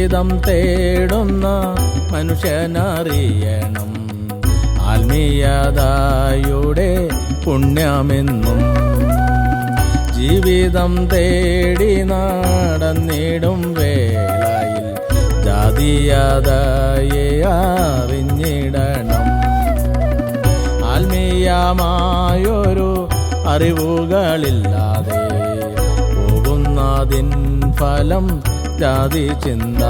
ജീവിതം തേടുന്ന മനുഷ്യനറിയണം ആത്മീയതയുടെ പുണ്യമെന്നും. ജീവിതം തേടി നടന്നിടും വേളയിൽ ജാതീയതയെ അറിഞ്ഞിടണം. ആത്മീയമായൊരു അറിവുകളില്ലാതെ പോകുന്നതിൻ ഫലം ജാതി ചിന്ത.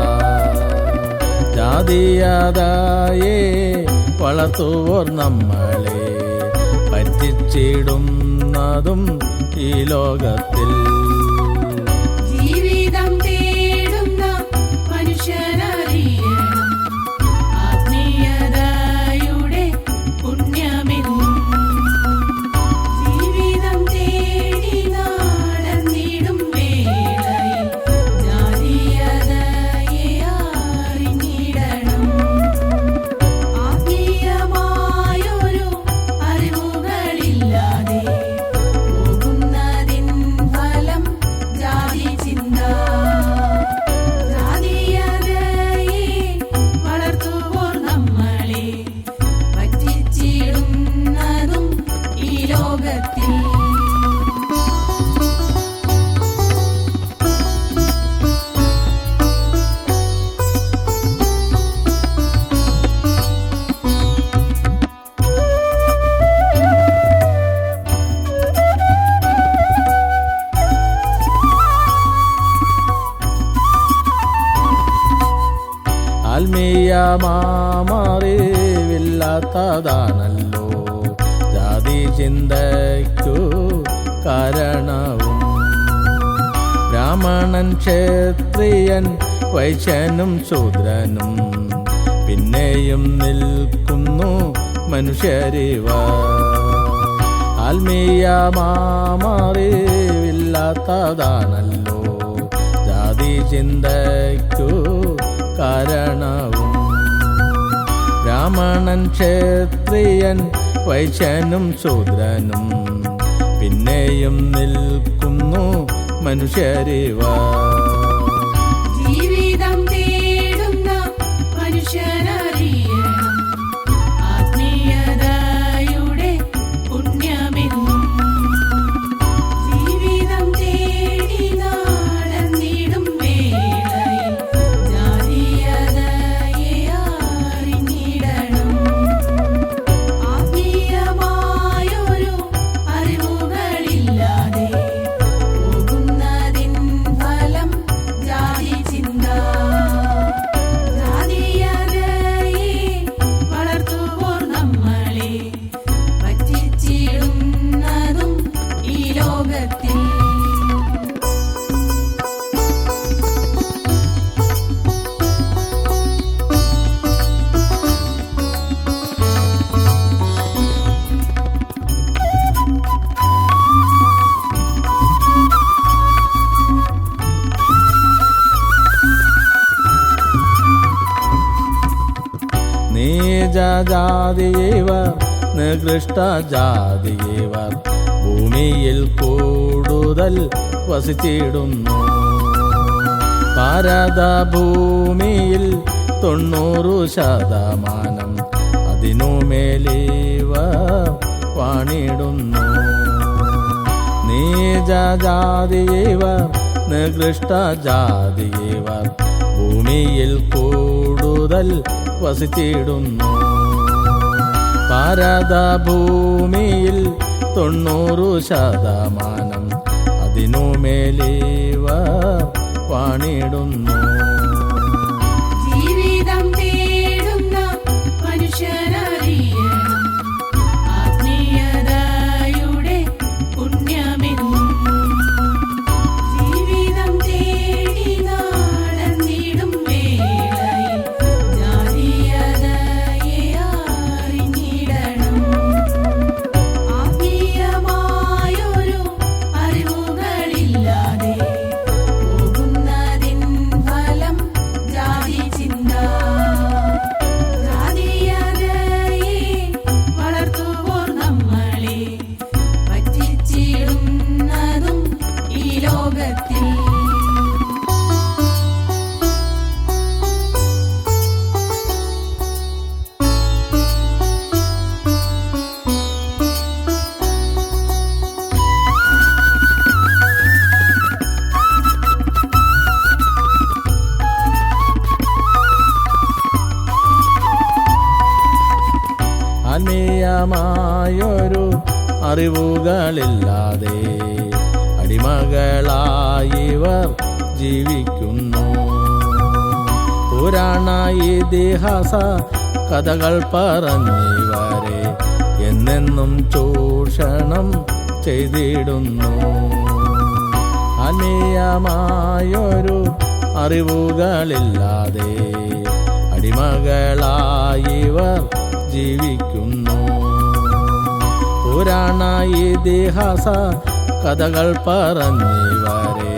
ജാതീയതയെ വളർത്തുവോർ നമ്മളെ പറ്റിച്ചിടുന്നതും ഈ ലോകത്തിൽ. ജീവിതം തേടുന്ന മനുഷ്യനറിയണം ആത്മീയതയുടെ പുണ്യമെന്നും. ജീവിതം തേടി നടന്നിടും വേളയിൽ ജാതീയതയെ അറിഞ്ഞിടണം. ആത്മീയമായൊരു അറിവുകളില്ലാതെ പോകുന്നതിൻ ഫലം ജാതി ചിന്ത. ജാതീയതയെ വളർത്തുവോർ നമ്മളെ പറ്റിച്ചിടുന്നതും ഈ ലോകത്തിൽ. ആത്മീയമാറിവില്ലാത്തതാണല്ലോ ജാതി ചിന്തയ്ക്കു കാരണവും. ബ്രാഹ്മണൻ ക്ഷത്രിയൻ വൈശ്യനും ശൂദ്രനും പിന്നെയും നിൽക്കുന്നു മനുഷ്യരിവർ. ആത്മീയമാറിവില്ലാത്തതാണല്ലോ ജാതി ചിന്തയ്ക്കു കാരണവും. ബ്രാഹ്മണൻ ക്ഷത്രിയൻ വൈശ്യനും ശൂദ്രനും പിന്നെയും നിൽക്കുന്നു മനുഷ്യരിവർ. ജീവിതം തേടുന്ന മനുഷ്യനറിയണം ആത്മീയതയുടെ പുണ്യമെന്നും. ജീവിതം തേടി നടന്നിടും വേളയിൽ ജാതീയതയെ അറിഞ്ഞിടണം. ആത്മീയമായൊരു അറിവുകളില്ലാതെ പോകുന്നതിൻ ഫലം ജാതി ചിന്ത. ജാതീയതയെ വളർത്തുവോർ നമ്മളെ പറ്റിച്ചിടുന്നതും ഈ ലോകത്തിൽ. നീചജാതിയവർ നികൃഷ്ടജാതിയവർ ഭൂമിയിൽ കൂടുതൽ വസിച്ചിടുന്നു. ഭാരതഭൂമിയിൽ 90% അതിനുമേലിവർ വാണിടുന്നു. നീചജാതിയവർ നികൃഷ്ടജാതിയവർ ഭൂമിയിൽ കൂടുതൽ വസിച്ചിടുന്നു. ഭാരതഭൂമിയിൽ 90% അതിനുമേലിവർ വാണിടുന്നു. ജീവിതം തേടുന്ന മനുഷ്യനറിയണം ആത്മീയതയുടെ പുണ്യമെന്നും. ജീവിതം തേടി നടന്നിടും വേളയിൽ ജാതീയതയെ അറിഞ്ഞിടണം. ആത്മീയമായൊരു അറിവുകളില്ലാതെ പോകുന്നതിൻ ഫലം അറിവുകളില്ലാതെ അടിമകളായിവർ ജീവിക്കുന്നു. പുരാണ ഇതിഹാസ കഥകൾ പറഞ്ഞിവരെ എന്നെന്നും ചൂഷണം ചെയ്തിടുന്നു. ആത്മീയമായൊരു അറിവുകളില്ലാതെ അടിമകളായിവർ ജീവിക്കുന്നു. പുരാണ ഇതിഹാസ കഥകൾ പറഞ്ഞിവരെ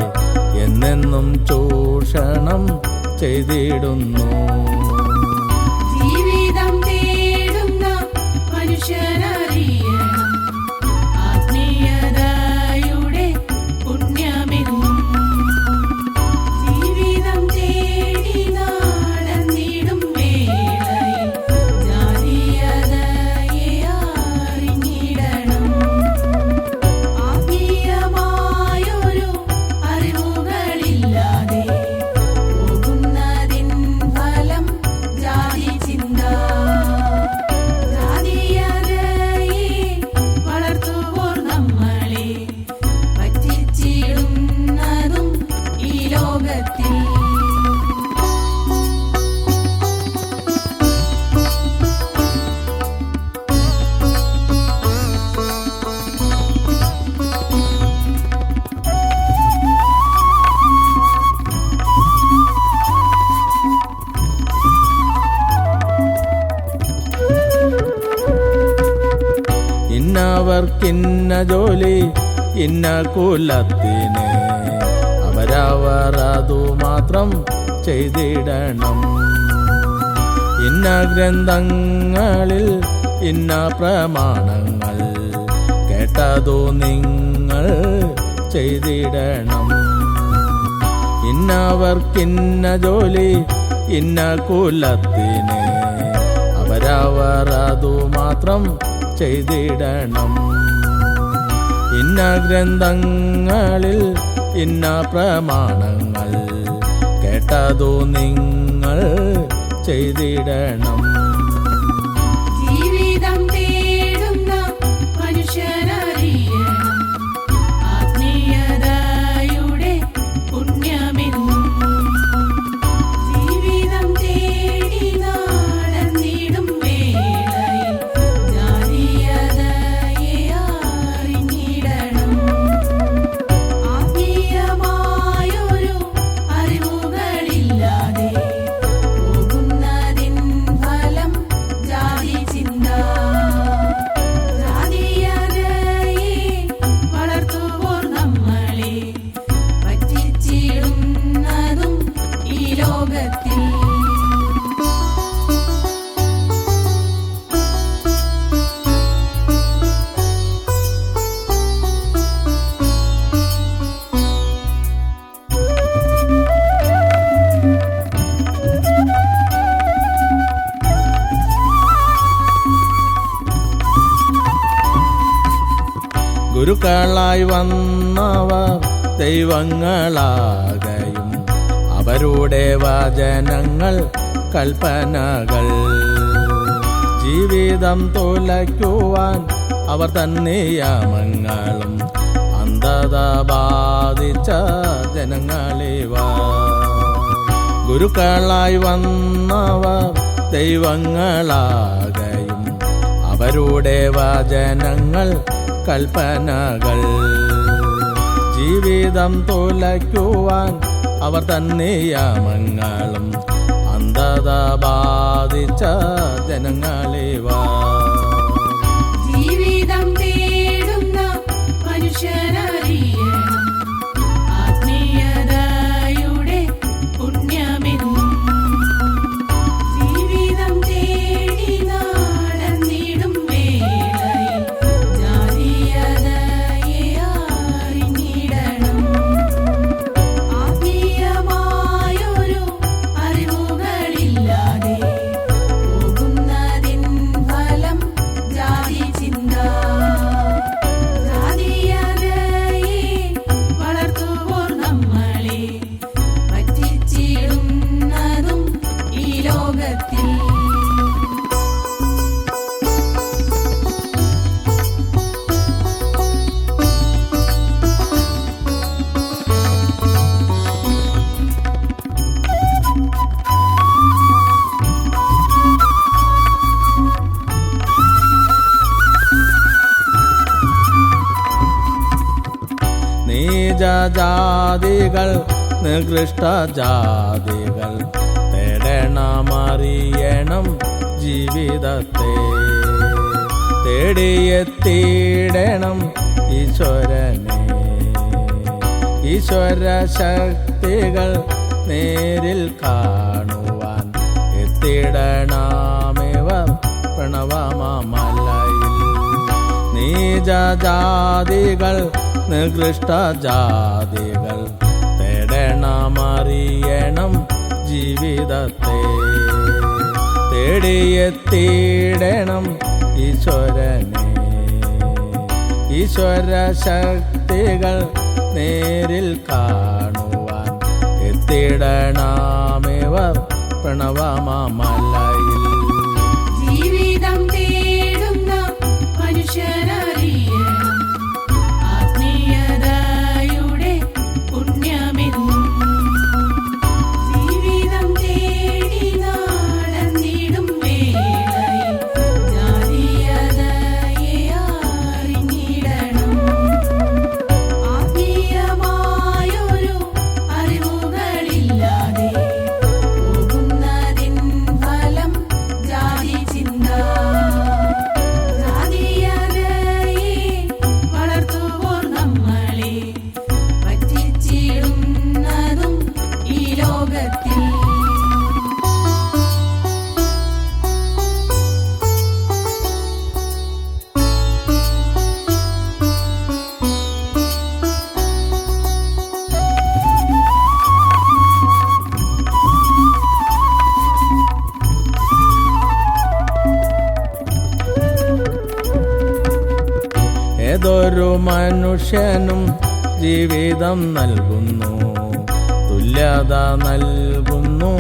എന്നെന്നും ചൂഷണം ചെയ്തിടുന്നു. ജീവിതം തേടുന്ന മനുഷ്യനറിയണം ആത്മീയതയുടെ പുണ്യമെന്നും. ജീവിതം തേടി നടന്നിടും വേളയിൽ ജാതീയതയെ അറിഞ്ഞിടണം. ആത്മീയമായൊരു അറിവുകളില്ലാതെ പോകുന്നതിൻ ഫലം ജാതി ചിന്ത. ജാതീയതയെ വളർത്തുവോർ നമ്മളെ പറ്റിച്ചിടുന്നതും ഈ ലോകത്തിൽ. ഇന്നവർക്കിന്ന ജോലി ഇന്ന കുലത്തിന് അവരവർ അതു മാത്രം ചെയ്തിടണം. ഇന്ന ഗ്രന്ഥങ്ങളിൽ ഇന്ന പ്രമാണങ്ങൾ കേട്ടതു നിങ്ങൾ ചെയ്തിടണം. ഇന്നവർക്കിന്ന ജോലി ഇന്ന കുലത്തിന് അവരവർ അതു മാത്രം ചെയ്തിടണം. ഇന്ന ഗ്രന്ഥങ്ങളിൽ ഇന്ന പ്രമാണങ്ങൾ കേട്ടതു നിങ്ങൾ ചെയ്തിടണം. ജീവിതം തേടുന്ന മനുഷ്യനറിയണം ആത്മീയതയുടെ പുണ്യമെന്നും. ജീവിതം തേടി നടന്നിടും വേളയിൽ ജാതീയതയെ അറിഞ്ഞിടണം. ആത്മീയമായൊരു അറിവുകളില്ലാതെ പോകുന്നതിൻ ഫലം ജാതി ചിന്ത. ജാതീയതയെ വളർത്തുവോർ നമ്മളെ പറ്റിച്ചിടുന്നതും ഈ ലോകത്തിൽ. ഗുരുക്കളായി വന്നവർ ദൈവങ്ങളാകയും അവരുടെ വചനങ്ങൾ കൽപ്പനകൾ ജീവിതം തുലയ്ക്കുവാൻ അവർ തന്നിയമങ്ങളും അന്ധത ബാധിച്ച ജനങ്ങളിവ. ഗുരുക്കളായി വന്നവർ ദൈവങ്ങളാകയും അവരുടെ വചനങ്ങൾ കൽപ്പനകൾ ജീവിതം തുലയ്ക്കുവാൻ അവർ തന്നിയമങ്ങളും അന്ധത ബാധിച്ച ജനങ്ങളിവ. ജീവിതം തേടുന്ന മനുഷ്യനറിയണം ആത്മീയതയുടെ പുണ്യമെന്നും. ജീവിതം തേടി നടന്നിടും വേളയിൽ ജാതീയതയെ അറിഞ്ഞിടണം. ആത്മീയമായൊരു അറിവുകളില്ലാതെ പോകുന്നതിൻ ഫലം നീചജാതികൾ നികൃഷ്ടജാതികൾ തേടണമറിയണം ജീവിതത്തെ. തേടിയെത്തിയിടണം ഈശ്വരനെ. ഈശ്വര ശക്തികൾ നേരിൽ കാണുവാൻ എത്തിയിടണമിവർ പ്രണവമലയിൽ. നീചജാതികൾ നികൃഷ്ടജാതികൾ തേടണമറിയണം ജീവിതത്തെ. തേടിയെത്തിയിടണം ഈശ്വരനെ. ഈശ്വര ശക്തികൾ നേരിൽ കാണുവാൻ എത്തിയിടണമിവർ പ്രണവമലയിൽ. ജീവിതം തേടുന്ന മനുഷ്യരറിയണം ആത്മീയതയുടെ പുണ്യമെന്നും. ജീവിതം തേടി നടന്നിടും വേളയിൽ ജാതീയതയെ അറിഞ്ഞിടണം. ആത്മീയമായൊരു അറിവുകളില്ലാതെ പോകുന്നതിൻ ഫലം ജാതി ചിന്ത. ജാതീയതയെ വളർത്തുവോർ നമ്മളെ പറ്റിച്ചിടുന്നതും ഈ ലോകത്തിൽ. ഏതൊരു മനുഷ്യനും ജീവിതം നൽകുന്നു, തുല്യത നൽകുന്നു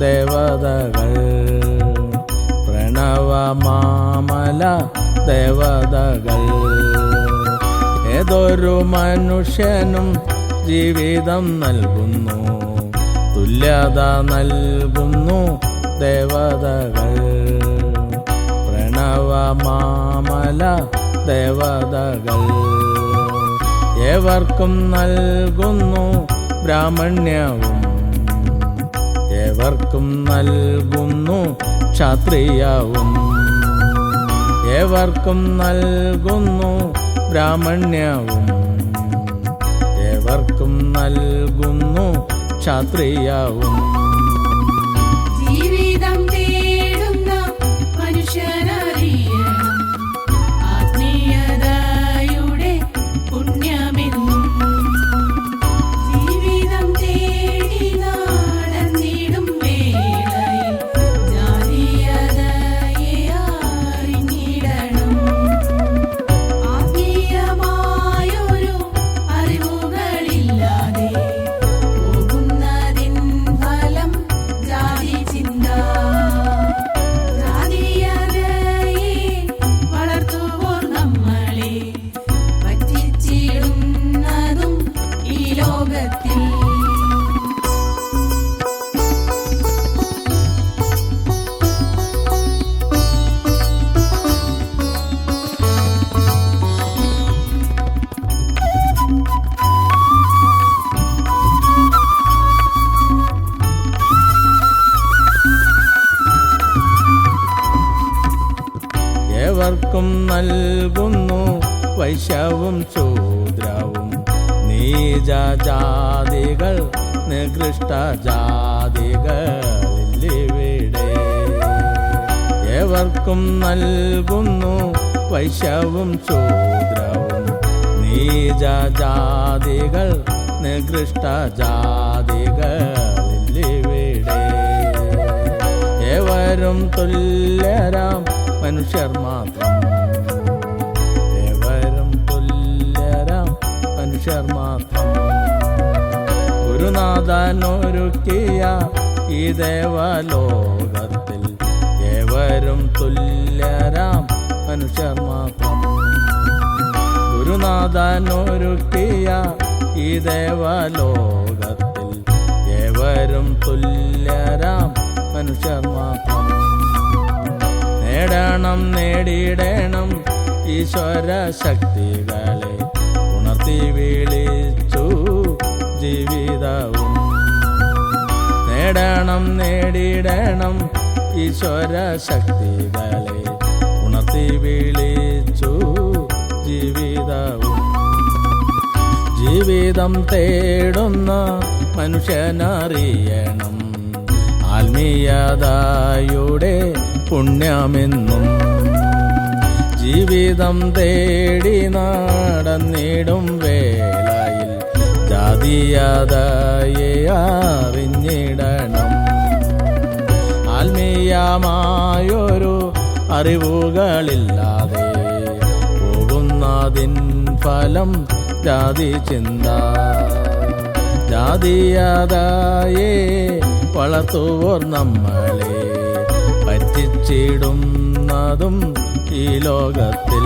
ദേവതകൾ. പ്രണവമാമല ദേവതകൾ. ഏതൊരു മനുഷ്യനും ജീവിതം നൽകുന്നു, തുല്യത നൽകുന്നു ദേവതകൾ. പ്രണവമാമല ദേവതകൾ. ഏവർക്കും നൽകുന്നു ബ്രാഹ്മണ്യവും, ഏവർക്കും നൽകുന്നു ക്ഷത്രിയവും. ഏവർക്കും നൽകുന്നു ബ്രാഹ്മണ്യവും, ഏവർക്കും നൽകുന്നു ക്ഷത്രിയവും. ജീവിതം തേടുന്ന മനുഷ്യരറിയണം ആത്മീയതയുടെ പുണ്യമെന്നും. ജീവിതം തേടി നടന്നിടും വേളയിൽ ജാതീയതയെ അറിഞ്ഞിടണം. ആത്മീയമായൊരു അറിവുകളില്ലാതെ പോകുന്നതിൻ ഫലം ജാതി ചിന്ത. ജാതീയതയെ വളർത്തുവോർ നമ്മളെ പറ്റിച്ചിടുന്നതും ഈ ലോകത്തിൽ. ഏവർക്കും നൽകുന്നു വൈശ്യവും ശൂദ്രവും. നീചജാതികൾ നികൃഷ്ടജാതികളിവിടെ. ഏവർക്കും നൽകുന്നു വൈശ്യവും ശൂദ്രവും. നീചജാതികൾ നികൃഷ്ടജാതികളിവിടെ. ഏവരും തുല്യരാം മനുഷ്യർ മാത്രം. ഏവരും തുല്യരാം മനുഷ്യർ മാത്രം. ഗുരുനാഥനൊരുക്കിയ ഈ ദേവലോകത്തിൽ ഏവരും തുല്യരാം മനുഷ്യർ മാത്രം. ഗുരുനാഥനൊരുക്കിയ ഈ ദേവലോകത്തിൽ ഏവരും തുല്യരാം മനുഷ്യർ മാത്രം. നേടണം നേടിയിടണം ഈശ്വര ശക്തികളെ ഉണർത്തി വിളിച്ചു ശരണം നേടിയിടണം ഈശ്വര ശക്തികളെ ഉണർത്തി വിളിച്ചു ജീവിതം തേടുന്ന മനുഷ്യനറിയണം ആത്മീയതയുടെ പുണ്യമെന്നും ജീവിതം തേടി നടന്നിടും വേളയിൽ ജാതീയതയെ അറിഞ്ഞിടണം ആത്മീയമായൊരു അറിവുകളില്ലാതെ പോകുന്നതിൻ ഫലം ജാതി ചിന്ത ജാതീയതയെ വളർത്തുവോർ നമ്മളെ പറ്റിച്ചിടുന്നതും ഈ ലോകത്തിൽ